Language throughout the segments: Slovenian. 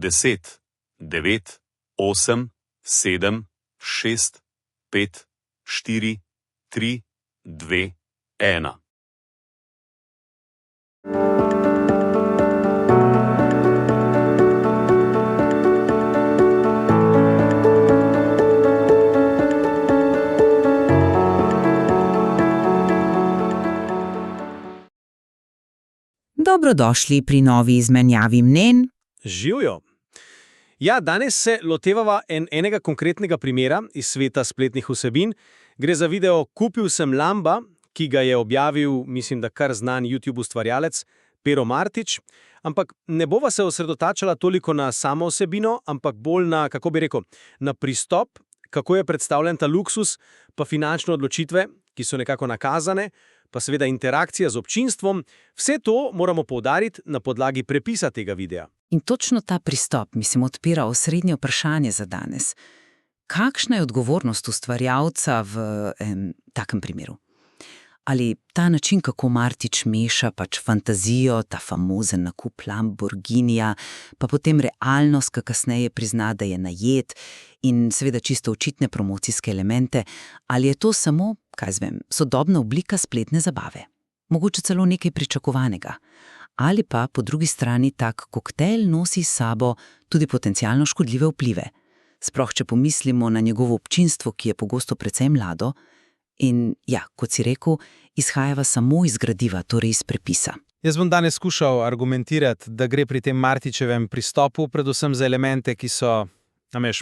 10, 9, 8, 7, 6, 5, 4, 3, 2, 1. Dobrodošli pri novi izmenjavi mnenj. Živjo! Ja, danes se lotevava enega konkretnega primera iz sveta spletnih vsebin. Gre za video Kupil sem Lamba, ki ga je objavil, mislim, da kar znan YouTube ustvarjalec Pero Martič. Ampak ne bova se osredotočala toliko na samo vsebino, ampak bolj na, kako bi rekel, na pristop, kako je predstavljen ta luksus, pa finančne odločitve, ki so nekako nakazane, pa seveda interakcija z občinstvom. Vse to moramo poudariti na podlagi prepisa tega videa. In točno ta pristop, odpira osrednje vprašanje za danes. Kakšna je odgovornost ustvarjalca v takem primeru? Ali ta način, kako Martič meša fantazijo, ta famozen nakup Lamborghinija, pa potem realnost, ki kasneje prizna, da je najet, in seveda čisto očitne promocijske elemente, ali je to samo, sodobna oblika spletne zabave? Mogoče celo nekaj pričakovanega. Ali pa po drugi strani tak koktejl nosi s sabo tudi potencialno škodljive vplive. Sploh, če pomislimo na njegovo občinstvo, ki je pogosto precej mlado, in ja, kot si rekel, izhajava samo iz gradiva, torej iz prepisa. Jaz bom danes skušal argumentirati, da gre pri tem Martičevem pristopu predvsem za elemente, ki so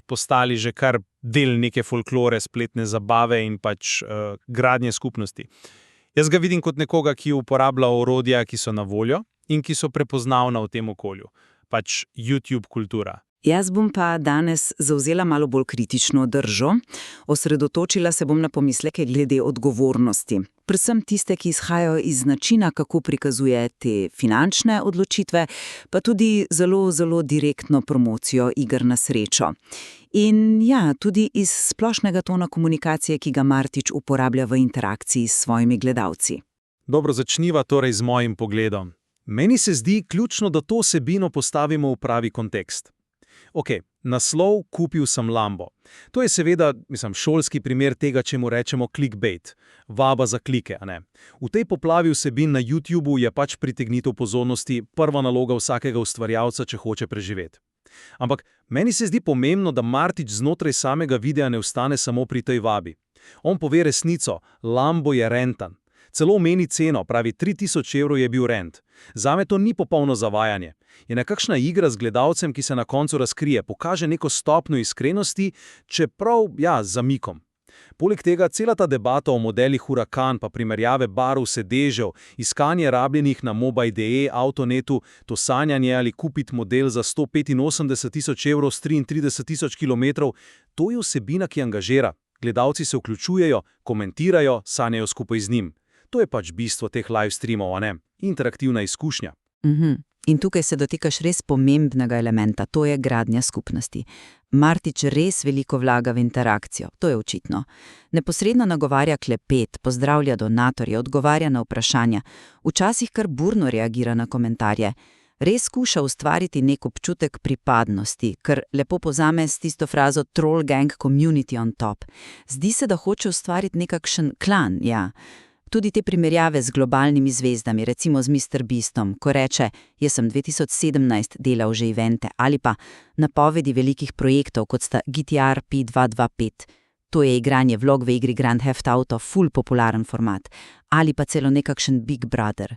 postali že kar del neke folklore, spletne zabave in gradnje skupnosti. Jaz ga vidim kot nekoga, ki uporablja orodja, ki so na voljo in ki so prepoznavna v tem okolju. YouTube kultura. Jaz bom pa danes zavzela malo bolj kritično držo. Osredotočila se bom na pomisleke glede odgovornosti. Predvsem tiste, ki izhajajo iz načina, kako prikazuje te finančne odločitve, pa tudi zelo, zelo direktno promocijo iger na srečo. In ja, tudi iz splošnega tona komunikacije, ki ga Martič uporablja v interakciji s svojimi gledalci. Dobro, začniva torej z mojim pogledom. Meni se zdi ključno, da to vsebino postavimo v pravi kontekst. Naslov Kupil sem Lambo. To je seveda, šolski primer tega, čemu rečemo clickbait, vaba za klike, a ne? V tej poplavi vsebin na YouTubu je pritegnitev pozornosti prva naloga vsakega ustvarjalca, če hoče preživeti. Ampak meni se zdi pomembno, da Martič znotraj samega videa ne ostane samo pri tej vabi. On pove resnico, Lambo je rentan. Celo omeni ceno, pravi 3000 evrov je bil rent. Zame to ni popolno zavajanje. Je nekakšna igra z gledalcem, ki se na koncu razkrije, pokaže neko stopnjo iskrenosti, čeprav, z zamikom. Poleg tega, cela ta debata o modelih Huracan, pa primerjave barv sedežev, iskanje rabljenih na mobile.de, avtonetu, to sanjanje ali kupiti model za 185 000 evrov s 33 000 kilometrov, to je vsebina, ki angažira. Gledalci se vključujejo, komentirajo, sanjajo skupaj z njim. To je bistvo teh live streamov, a ne? Interaktivna izkušnja. In tukaj se dotikaš res pomembnega elementa, to je gradnja skupnosti. Martič res veliko vlaga v interakcijo, to je očitno. Neposredno nagovarja klepet, pozdravlja donatorje, odgovarja na vprašanja, včasih kar burno reagira na komentarje. Res skuša ustvariti nek občutek pripadnosti, kar lepo povzame s tisto frazo troll gang community on top. Zdi se, da hoče ustvariti nekakšen klan, ja. Tudi te primerjave z globalnimi zvezdami, recimo z Mr. Beastom, ko reče, jaz sem 2017 delal že evente, ali pa napovedi velikih projektov, kot sta GTR P225, to je igranje vlog v igri Grand Theft Auto, ful popularen format, ali pa celo nekakšen Big Brother.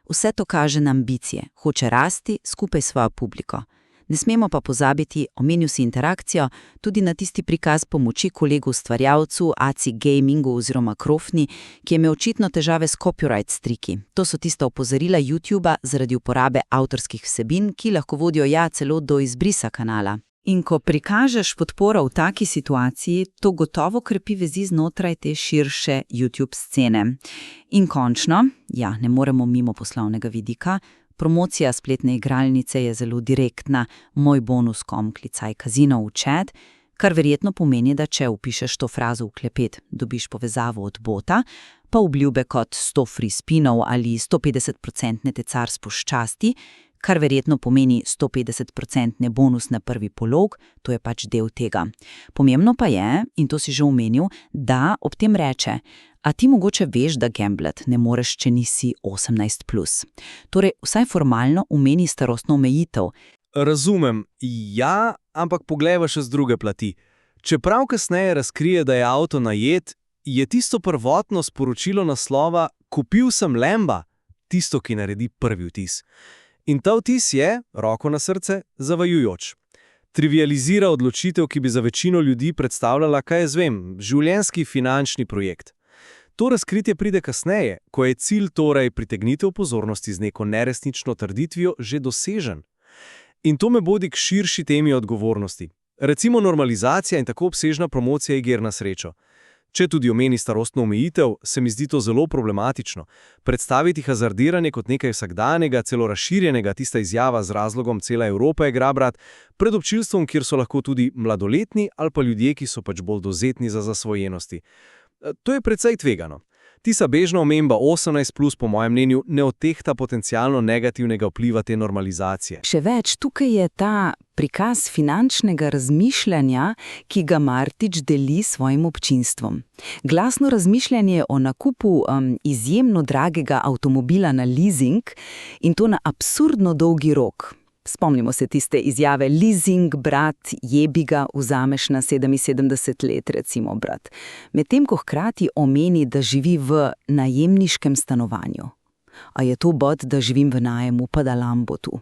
Vse to kaže na ambicije, hoče rasti skupaj s svojo publiko. Ne smemo pa pozabiti, omenil si interakcijo, tudi na tisti prikaz pomoči kolegu ustvarjalcu, AC Gamingu oziroma Krofni, ki je imel očitno težave s copyright striki. To so tista opozorila YouTuba zaradi uporabe avtorskih vsebin, ki lahko vodijo celo do izbrisa kanala. In ko prikažeš podporo v taki situaciji, to gotovo krepi vezi znotraj te širše YouTube scene. In končno, ne moremo mimo poslovnega vidika, promocija spletne igralnice je zelo direktna, moj bonus.com klicaj kazino v chat, kar verjetno pomeni, da če vpišeš to frazo v klepet, dobiš povezavo od bota, pa obljube kot 100 free spinov ali 150% tecar s poščasti, kar verjetno pomeni 150% bonus na prvi polog, to je pač del tega. Pomembno pa je, in to si že omenil, da ob tem reče, a ti mogoče veš, da gamblat ne moreš, če nisi 18+. Torej, vsaj formalno omeni starostno omejitev. Razumem, ja, ampak poglejva še z druge plati. Čeprav kasneje razkrije, da je avto najet, je tisto prvotno sporočilo naslova "Kupil sem Lamba" tisto, ki naredi prvi vtis. In ta vtis je, roko na srce, zavajujoč. Trivializira odločitev, ki bi za večino ljudi predstavljala, kaj jaz vem, življenjski finančni projekt. To razkritje pride kasneje, ko je cilj torej pritegnitev pozornosti z neko neresnično trditvijo že dosežen. In to me bodi k širši temi odgovornosti. Recimo normalizacija in tako obsežna promocija iger na srečo. Če tudi omeni starostno omejitev, se mi zdi to zelo problematično. Predstaviti hazardiranje kot nekaj vsakdanjega, celo razširjenega, tista izjava z razlogom "cela Evropa igra, brat", pred občinstvom, kjer so lahko tudi mladoletni ali pa ljudje, ki so pač bolj dovzetni za zasvojenosti. To je precej tvegano. Tista bežna omemba 18+, po mojem mnenju, ne odtehta potencialno negativnega vpliva te normalizacije. Še več, tukaj je ta prikaz finančnega razmišljanja, ki ga Martič deli s svojim občinstvom. Glasno razmišljanje o nakupu izjemno dragega avtomobila na leasing in to na absurdno dolgi rok. Spomnimo se tiste izjave "leasing, brat, jebi ga, vzameš na 77 let, recimo, brat." Medtem ko hkrati omeni, da živi v najemniškem stanovanju. A je to bod, da živim v najemu, pa da Lambo tu?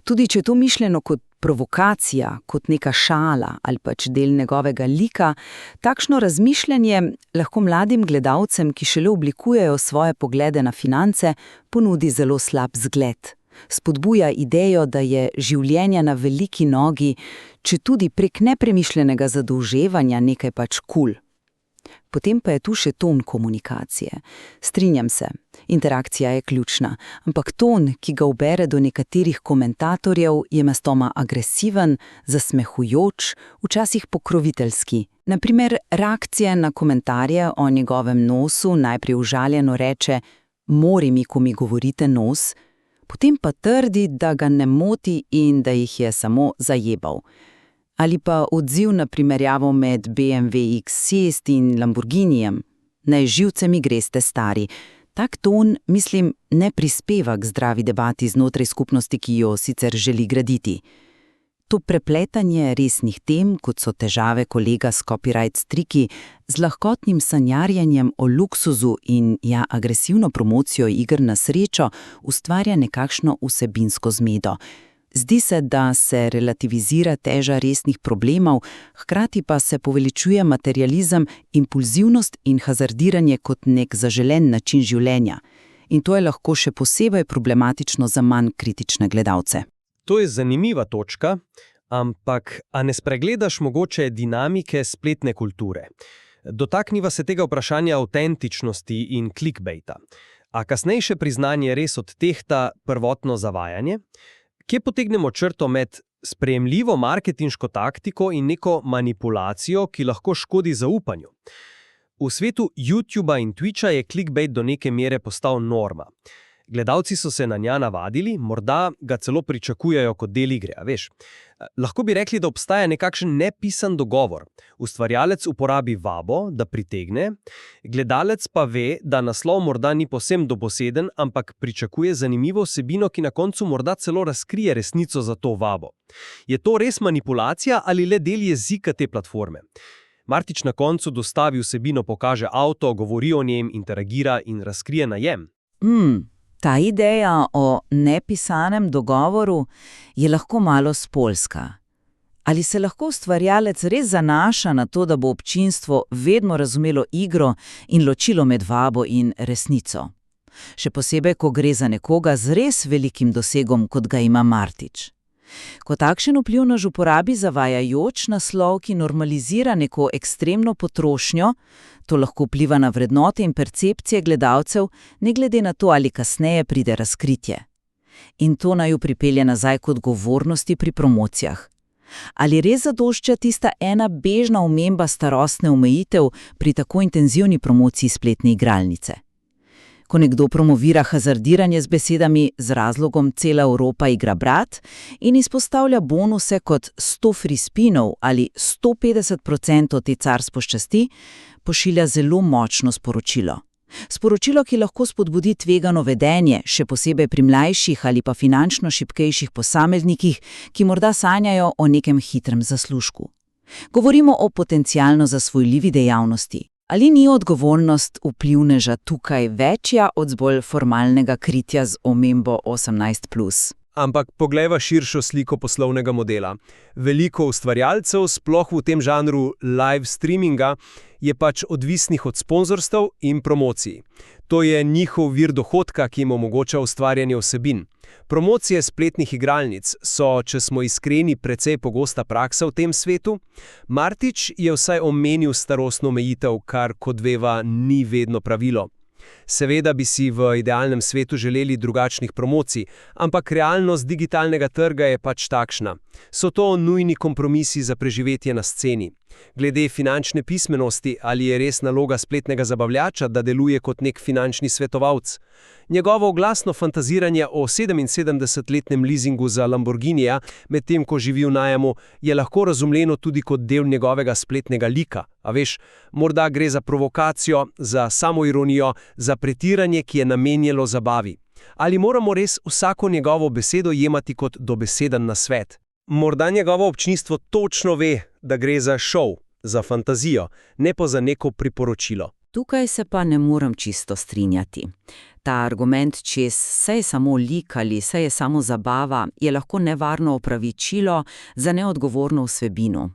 Tudi če je to mišljeno kot provokacija, kot neka šala ali pač del njegovega lika, takšno razmišljanje lahko mladim gledalcem, ki šele oblikujejo svoje poglede na finance, ponudi zelo slab zgled. Spodbuja idejo, da je življenje na veliki nogi, če tudi prek nepremišljenega zadolževanja nekaj pač kul. Potem pa je tu še ton komunikacije. Strinjam se, interakcija je ključna, ampak ton, ki ga ubere do nekaterih komentatorjev, je mestoma agresiven, zasmehujoč, včasih pokroviteljski. Na primer, reakcije na komentarje o njegovem nosu najprej užaljeno reče "mori mi, ko mi govorite nos", potem pa trdi, da ga ne moti in da jih je samo zajebal. Ali pa odziv na primerjavo med BMW X6 in Lamborghinijem. "Naj živce mi greste, stari." Tak ton, mislim, ne prispeva k zdravi debati znotraj skupnosti, ki jo sicer želi graditi. To prepletanje resnih tem, kot so težave kolega s copyright striki, z lahkotnim sanjarjenjem o luksuzu in agresivno promocijo iger na srečo, ustvarja nekakšno vsebinsko zmedo. Zdi se, da se relativizira teža resnih problemov, hkrati pa se poveličuje materializem, impulzivnost in hazardiranje kot nek zaželen način življenja. In to je lahko še posebej problematično za manj kritične gledalce. To je zanimiva točka, ampak a ne spregledaš mogoče dinamike spletne kulture? Dotakniva se tega vprašanja avtentičnosti in clickbaita. A kasnejše priznanje res odtehta prvotno zavajanje? Kje potegnemo črto med sprejemljivo marketinško taktiko in neko manipulacijo, ki lahko škodi zaupanju? V svetu YouTubea in Twitcha je clickbait do neke mere postal norma. Gledalci so se na nja navadili, morda ga celo pričakujejo kot del igre, a veš. Lahko bi rekli, da obstaja nekakšen nepisan dogovor. Ustvarjalec uporabi vabo, da pritegne, gledalec pa ve, da naslov morda ni povsem doposeden, ampak pričakuje zanimivo vsebino, ki na koncu morda celo razkrije resnico za to vabo. Je to res manipulacija ali le del jezika te platforme? Martič na koncu dostavi vsebino, pokaže avto, govori o njem, interagira in razkrije najem. Ta ideja o nepisanem dogovoru je lahko malo spolzka. Ali se lahko ustvarjalec res zanaša na to, da bo občinstvo vedno razumelo igro in ločilo med vabo in resnico? Še posebej, ko gre za nekoga z res velikim dosegom, kot ga ima Martič. Ko takšen vplivnež uporabi zavajajoč naslov, ki normalizira neko ekstremno potrošnjo, to lahko vpliva na vrednote in percepcije gledalcev, ne glede na to, ali kasneje pride razkritje. In to naj ju pripelje nazaj k odgovornosti pri promocijah. Ali res zadošča tista ena bežna omemba starostne omejitev pri tako intenzivni promociji spletne igralnice? ko nekdo promovira hazardiranje z besedami z razlogom cela Evropa igra brat in izpostavlja bonuse kot 100 free spinov ali 150% te carstvo ščasti, pošilja zelo močno sporočilo. Sporočilo, ki lahko spodbudi tvegano vedenje, še posebej pri mlajših ali pa finančno šibkejših posameznikih, ki morda sanjajo o nekem hitrem zaslužku. Govorimo o potencialno zasvojljivi dejavnosti. Ali ni odgovornost vplivneža tukaj večja od zbolj formalnega kritja z omembo 18+? Ampak poglejva širšo sliko poslovnega modela. Veliko ustvarjalcev, sploh v tem žanru live streaminga, je pač odvisnih od sponzorstev in promocij. To je njihov vir dohodka, ki jim omogoča ustvarjanje vsebin. Promocije spletnih igralnic so, če smo iskreni, precej pogosta praksa v tem svetu. Martič je vsaj omenil starostno omejitev, kar, kot veva, ni vedno pravilo. Seveda bi si v idealnem svetu želeli drugačnih promocij, ampak realnost digitalnega trga je pač takšna. So to nujni kompromisi za preživetje na sceni. Glede finančne pismenosti, ali je res naloga spletnega zabavljača, da deluje kot nek finančni svetovalec? Njegovo oglasno fantaziranje o 77-letnem leasingu za Lamborghinija, medtem ko živi v najemu, je lahko razumljeno tudi kot del njegovega spletnega lika. A veš, morda gre za provokacijo, za samoironijo, za pretiranje, ki je namenjeno zabavi. Ali moramo res vsako njegovo besedo jemati kot dobeseden nasvet? Morda njegovo občinstvo točno ve, da gre za šov, za fantazijo, ne pa za neko priporočilo. Tukaj se pa ne morem čisto strinjati. Ta argument, čez saj je samo lik ali saj je samo zabava, je lahko nevarno opravičilo za neodgovorno vsebino.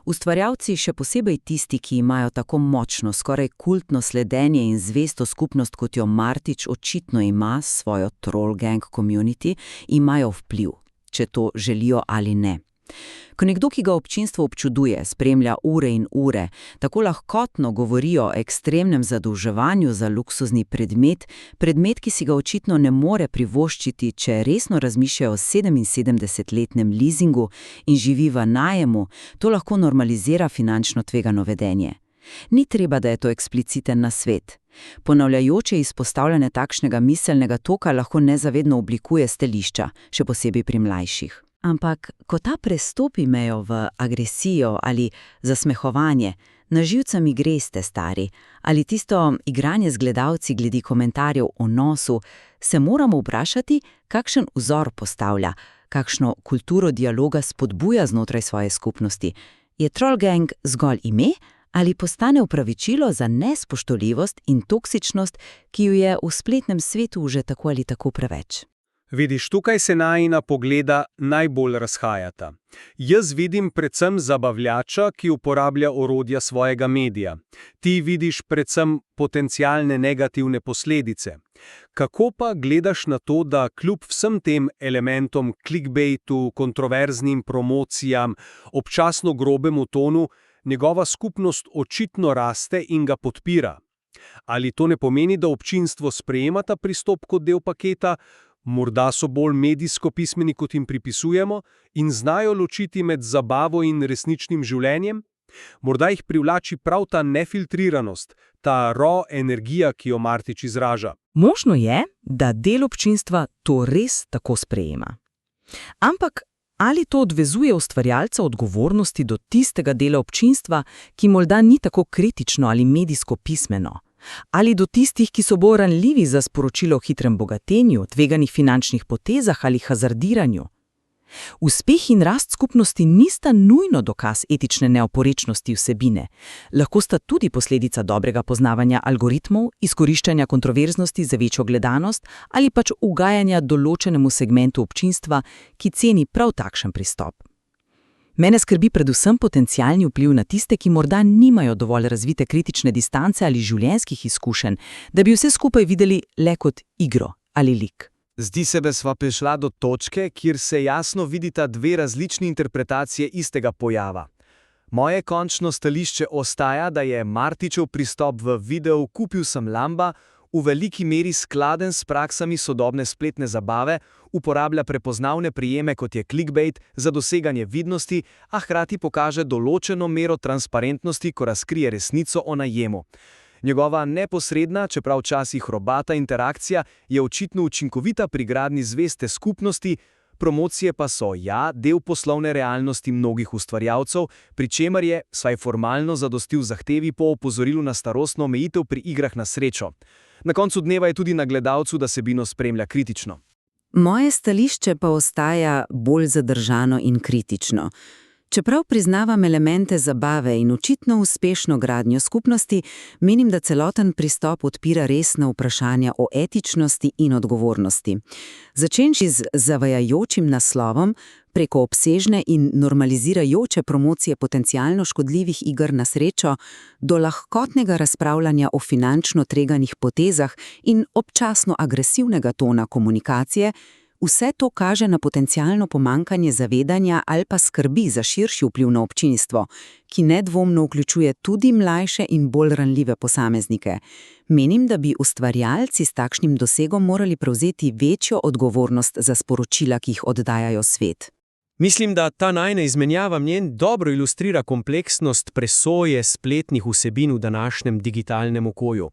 Ustvarjalci, še posebej tisti, ki imajo tako močno, skoraj kultno sledenje in zvesto skupnost, kot jo Martič očitno ima s svojo troll gang community, imajo vpliv, če to želijo ali ne. Ko nekdo, ki ga občinstvo občuduje, spremlja ure in ure, tako lahkotno govori o ekstremnem zadolževanju za luksuzni predmet, ki si ga očitno ne more privoščiti, če resno razmišlja o 77-letnem leasingu in živi v najemu, to lahko normalizira finančno tvegano vedenje. Ni treba, da je to ekspliciten nasvet. Ponavljajoče izpostavljanje takšnega miselnega toka lahko nezavedno oblikuje stališča, še posebej pri mlajših. Ampak, ko ta prestopi mejo v agresijo ali zasmehovanje, na živce mi greste, stari, ali tisto igranje z gledalci glede komentarjev o nosu, se moramo vprašati, kakšen vzor postavlja, kakšno kulturo dialoga spodbuja znotraj svoje skupnosti. Je troll gang zgolj ime ali postane opravičilo za nespoštoljivost in toksičnost, ki jo je v spletnem svetu že tako ali tako preveč? Vidiš, tukaj se najina pogleda najbolj razhajata. Jaz vidim predvsem zabavljača, ki uporablja orodja svojega medija. Ti vidiš predvsem potencialne negativne posledice. Kako pa gledaš na to, da kljub vsem tem elementom clickbaitu, kontroverznim promocijam, občasno grobemu tonu, njegova skupnost očitno raste in ga podpira? Ali to ne pomeni, da občinstvo sprejema ta pristop kot del paketa? Morda so bolj medijsko pismeni, kot jim pripisujemo, in znajo ločiti med zabavo in resničnim življenjem? Morda jih privlači prav ta nefiltriranost, ta raw energija, ki jo Martič izraža. Možno je, da del občinstva to res tako sprejema. Ampak ali to odvezuje ustvarjalca odgovornosti do tistega dela občinstva, ki morda ni tako kritično ali medijsko pismeno? Ali do tistih, ki so bolj ranljivi za sporočilo o hitrem bogatenju, tveganih finančnih potezah ali hazardiranju? Uspeh in rast skupnosti nista nujno dokaz etične neoporečnosti vsebine. Lahko sta tudi posledica dobrega poznavanja algoritmov, izkoriščanja kontroverznosti za večjo gledanost ali pač ugajanja določenemu segmentu občinstva, ki ceni prav takšen pristop. Mene skrbi predvsem potencialni vpliv na tiste, ki morda nimajo dovolj razvite kritične distance ali življenjskih izkušenj, da bi vse skupaj videli le kot igro ali lik. Zdi se, da sva prišla do točke, kjer se jasno vidita dve različni interpretacije istega pojava. Moje končno stališče ostaja, da je Martičev pristop v videu Kupil sem Lamba v veliki meri skladen s praksami sodobne spletne zabave, uporablja prepoznavne prijeme, kot je clickbait, za doseganje vidnosti, a hkrati pokaže določeno mero transparentnosti, ko razkrije resnico o najemu. Njegova neposredna, čeprav včasih robata interakcija je očitno učinkovita pri gradnji zveste skupnosti, promocije pa so, del poslovne realnosti mnogih ustvarjalcev, pri čemer je, saj formalno, zadostil zahtevi po opozorilu na starostno omejitev pri igrah na srečo. Na koncu dneva je tudi na gledalcu, da vsebino spremlja kritično. Moje stališče pa ostaja bolj zadržano in kritično. Čeprav priznavam elemente zabave in očitno uspešno gradnjo skupnosti, menim, da celoten pristop odpira resna vprašanja o etičnosti in odgovornosti. Začenši z zavajajočim naslovom, preko obsežne in normalizirajoče promocije potencialno škodljivih iger na srečo, do lahkotnega razpravljanja o finančno tveganih potezah in občasno agresivnega tona komunikacije, vse to kaže na potencialno pomanjkanje zavedanja ali pa skrbi za širši vpliv na občinstvo, ki nedvomno vključuje tudi mlajše in bolj ranljive posameznike. Menim, da bi ustvarjalci s takšnim dosegom morali prevzeti večjo odgovornost za sporočila, ki jih oddajajo svet. Mislim, da ta najina izmenjava mnenj dobro ilustrira kompleksnost presoje spletnih vsebin v današnjem digitalnem okolju.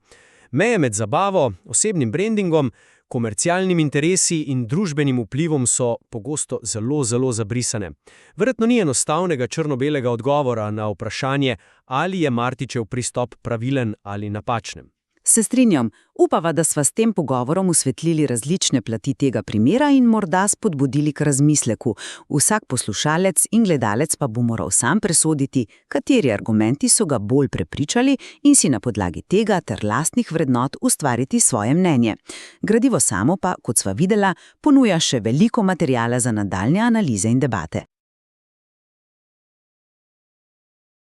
Meje med zabavo, osebnim brandingom, komercialnimi interesi in družbenim vplivom so pogosto zelo zabrisane. Verjetno ni enostavnega črno-belega odgovora na vprašanje, ali je Martićev pristop pravilen ali napačen. Se strinjam, upava, da sva s tem pogovorom osvetlili različne plati tega primera in morda spodbudili k razmisleku. Vsak poslušalec in gledalec pa bo moral sam presoditi, kateri argumenti so ga bolj prepričali in si na podlagi tega ter lastnih vrednot ustvariti svoje mnenje. Gradivo samo pa, kot sva videla, ponuja še veliko materiala za nadaljnje analize in debate.